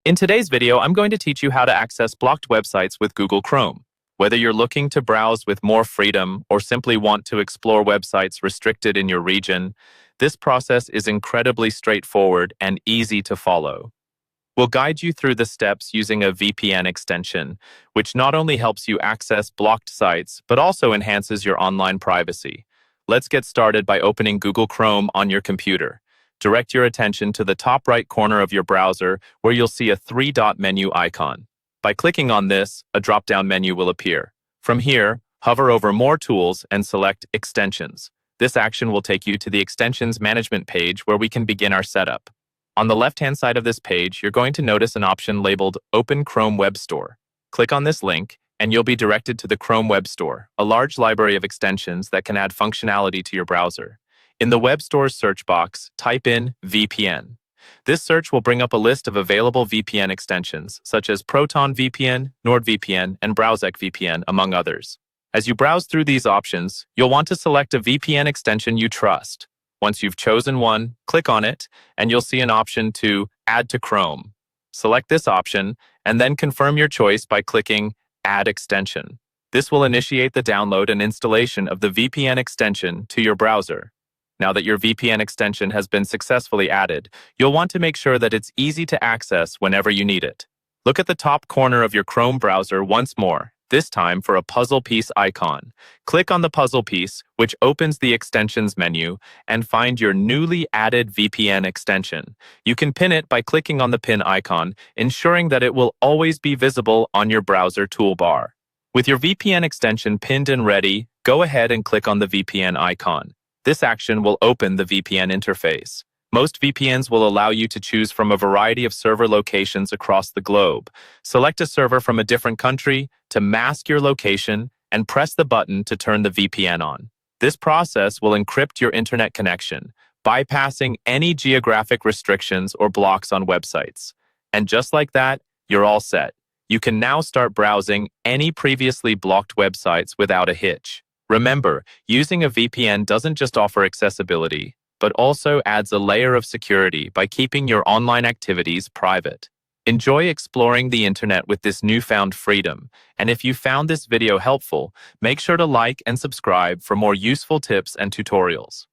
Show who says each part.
Speaker 1: In today's video, I'm going to teach you how to access blocked websites with Google Chrome. Whether you're looking to browse with more freedom or simply want to explore websites restricted in your region, this process is incredibly straightforward and easy to follow. We'll guide you through the steps using a VPN extension, which not only helps you access blocked sites, but also enhances your online privacy. Let's get started by opening Google Chrome on your computer. Direct your attention to the top right corner of your browser where you'll see a three-dot menu icon. By clicking on this, a drop-down menu will appear. From here, hover over More Tools and select Extensions. This action will take you to the Extensions Management page where we can begin our setup. On the left-hand side of this page, you're going to notice an option labeled Open Chrome Web Store. Click on this link, and you'll be directed to the Chrome Web Store, a large library of extensions that can add functionality to your browser. In the Web Store's search box, type in VPN. This search will bring up a list of available VPN extensions, such as Proton VPN, NordVPN, and Browsec VPN, among others. As you browse through these options, you'll want to select a VPN extension you trust. Once you've chosen one, click on it, and you'll see an option to Add to Chrome. Select this option, and then confirm your choice by clicking Add Extension. This will initiate the download and installation of the VPN extension to your browser. Now that your VPN extension has been successfully added, you'll want to make sure that it's easy to access whenever you need it. Look at the top corner of your Chrome browser once more, this time for a puzzle piece icon. Click on the puzzle piece, which opens the Extensions menu, and find your newly added VPN extension. You can pin it by clicking on the pin icon, ensuring that it will always be visible on your browser toolbar. With your VPN extension pinned and ready, go ahead and click on the VPN icon. This action will open the VPN interface. Most VPNs will allow you to choose from a variety of server locations across the globe. Select a server from a different country to mask your location and press the button to turn the VPN on. This process will encrypt your internet connection, bypassing any geographic restrictions or blocks on websites. And just like that, you're all set. You can now start browsing any previously blocked websites without a hitch. Remember, using a VPN doesn't just offer accessibility, but also adds a layer of security by keeping your online activities private. Enjoy exploring the internet with this newfound freedom, and if you found this video helpful, make sure to like and subscribe for more useful tips and tutorials.